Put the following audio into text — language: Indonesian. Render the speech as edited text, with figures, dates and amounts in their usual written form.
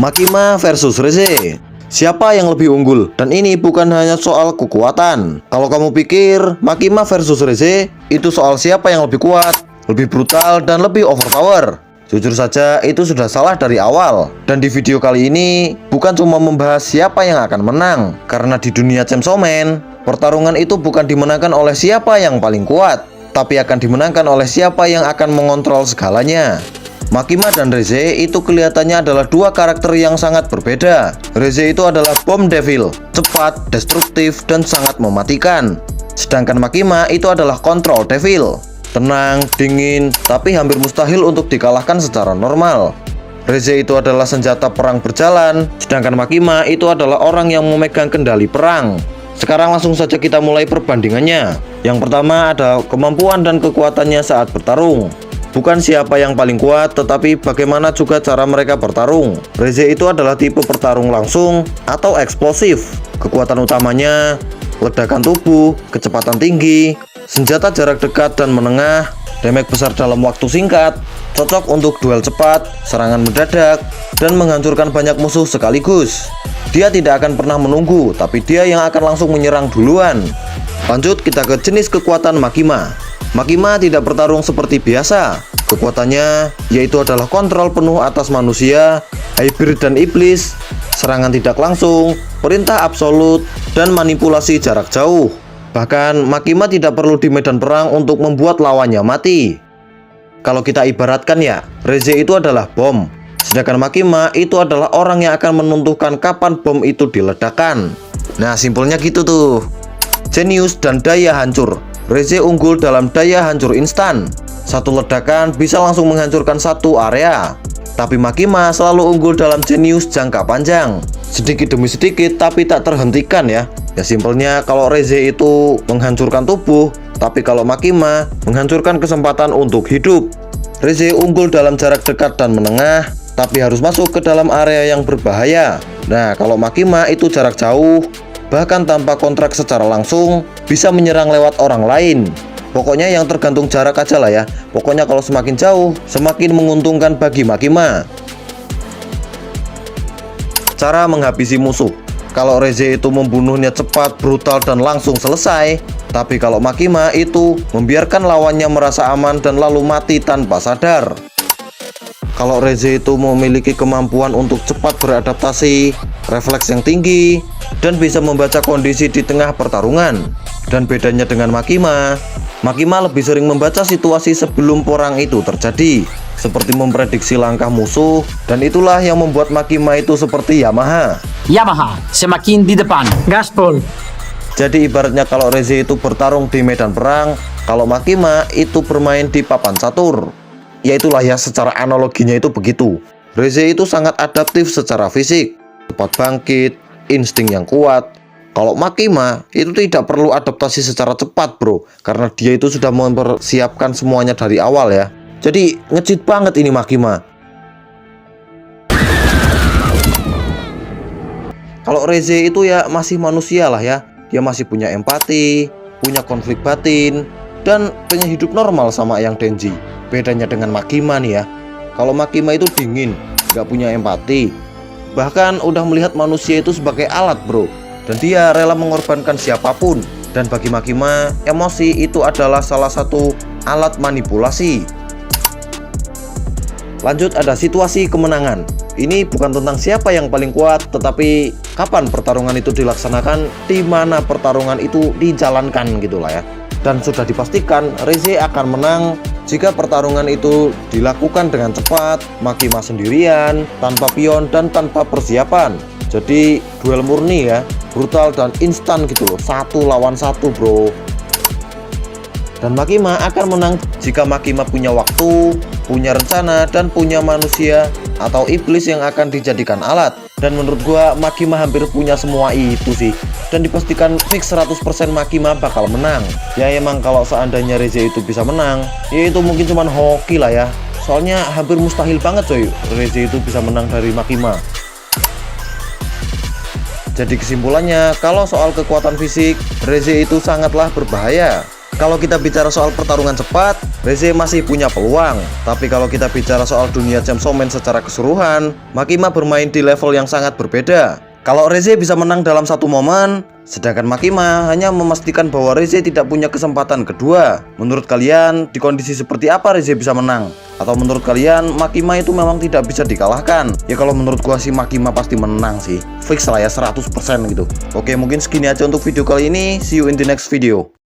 Makima versus Reze. Siapa yang lebih unggul? Dan ini bukan hanya soal kekuatan. Kalau kamu pikir Makima versus Reze itu soal siapa yang lebih kuat, lebih brutal, dan lebih overpower, jujur saja itu sudah salah dari awal. Dan di video kali ini bukan cuma membahas siapa yang akan menang, karena di dunia Chainsaw Man, pertarungan itu bukan dimenangkan oleh siapa yang paling kuat, tapi akan dimenangkan oleh siapa yang akan mengontrol segalanya. Makima dan Reze itu kelihatannya adalah dua karakter yang sangat berbeda. Reze itu adalah bom devil, cepat, destruktif, dan sangat mematikan. Sedangkan Makima itu adalah control devil, tenang, dingin, tapi hampir mustahil untuk dikalahkan secara normal. Reze itu adalah senjata perang berjalan, sedangkan Makima itu adalah orang yang memegang kendali perang. Sekarang langsung saja kita mulai perbandingannya. Yang pertama ada kemampuan dan kekuatannya saat bertarung. Bukan siapa yang paling kuat, tetapi bagaimana juga cara mereka bertarung. Reze itu adalah tipe bertarung langsung atau eksplosif. Kekuatan utamanya ledakan tubuh, kecepatan tinggi, senjata jarak dekat dan menengah, damage besar dalam waktu singkat, cocok untuk duel cepat, serangan mendadak, dan menghancurkan banyak musuh sekaligus. Dia tidak akan pernah menunggu, tapi dia yang akan langsung menyerang duluan. Lanjut kita ke jenis kekuatan Makima. Makima tidak bertarung seperti biasa. Kekuatannya yaitu adalah kontrol penuh atas manusia, hybrid dan iblis, serangan tidak langsung, perintah absolut, dan manipulasi jarak jauh. Bahkan Makima tidak perlu di medan perang untuk membuat lawannya mati. Kalau kita ibaratkan ya, Reze itu adalah bom, sedangkan Makima itu adalah orang yang akan menentukan kapan bom itu diledakkan. Nah, simpelnya gitu tuh. Jenius dan daya hancur. Reze unggul dalam daya hancur instan. Satu ledakan bisa langsung menghancurkan satu area. Tapi Makima selalu unggul dalam jenius jangka panjang. Sedikit demi sedikit tapi tak terhentikan ya. Ya simpelnya kalau Reze itu menghancurkan tubuh, tapi kalau Makima menghancurkan kesempatan untuk hidup. Reze unggul dalam jarak dekat dan menengah, tapi harus masuk ke dalam area yang berbahaya. Nah, kalau Makima itu jarak jauh, bahkan tanpa kontrak secara langsung, bisa menyerang lewat orang lain. Pokoknya yang tergantung jarak aja lah ya. Pokoknya kalau semakin jauh, semakin menguntungkan bagi Makima. Cara menghabisi musuh. Kalau Reze itu membunuhnya cepat, brutal, dan langsung selesai. Tapi kalau Makima itu membiarkan lawannya merasa aman dan lalu mati tanpa sadar. Kalau Reze itu memiliki kemampuan untuk cepat beradaptasi, refleks yang tinggi, dan bisa membaca kondisi di tengah pertarungan. Dan bedanya dengan Makima, Makima lebih sering membaca situasi sebelum perang itu terjadi, seperti memprediksi langkah musuh, dan itulah yang membuat Makima itu seperti Yamaha. Yamaha, semakin di depan. Gaspol. Jadi ibaratnya kalau Reze itu bertarung di medan perang, kalau Makima itu bermain di papan catur. Ya itulah ya, secara analoginya itu begitu. Reze itu sangat adaptif secara fisik, cepat bangkit, insting yang kuat. Kalau Makima itu tidak perlu adaptasi secara cepat bro, karena dia itu sudah mempersiapkan semuanya dari awal ya. Jadi ngecit banget ini Makima. Kalau Reze itu ya masih manusia lah ya. Dia masih punya empati, punya konflik batin, dan pengen hidup normal sama yang Denji. Bedanya dengan Makima nih ya, kalau Makima itu dingin, nggak punya empati, bahkan udah melihat manusia itu sebagai alat bro. Dan dia rela mengorbankan siapapun. Dan bagi Makima, emosi itu adalah salah satu alat manipulasi. Lanjut ada situasi kemenangan. Ini bukan tentang siapa yang paling kuat, tetapi kapan pertarungan itu dilaksanakan, di mana pertarungan itu dijalankan gitulah ya. Dan sudah dipastikan Reze akan menang jika pertarungan itu dilakukan dengan cepat, Makima sendirian, tanpa pion dan tanpa persiapan. Jadi duel murni ya, brutal dan instan gitu loh, 1 lawan 1 bro. Dan Makima akan menang jika Makima punya waktu, punya rencana, dan punya manusia atau iblis yang akan dijadikan alat. Dan menurut gua Makima hampir punya semua itu sih. Dan dipastikan fix 100% Makima bakal menang. Ya emang kalau seandainya Reze itu bisa menang, ya itu mungkin cuman hoki lah ya. Soalnya hampir mustahil banget coy Reze itu bisa menang dari Makima. Jadi kesimpulannya, kalau soal kekuatan fisik, Reze itu sangatlah berbahaya. Kalau kita bicara soal pertarungan cepat, Reze masih punya peluang. Tapi kalau kita bicara soal dunia Chainsaw Man secara keseluruhan, Makima bermain di level yang sangat berbeda. Kalau Reze bisa menang dalam satu momen, sedangkan Makima hanya memastikan bahwa Reze tidak punya kesempatan kedua. Menurut kalian, di kondisi seperti apa Reze bisa menang? Atau menurut kalian, Makima itu memang tidak bisa dikalahkan? Ya kalau menurut gua sih Makima pasti menang sih. Fix lah ya 100% gitu. Oke, mungkin segini aja untuk video kali ini. See you in the next video.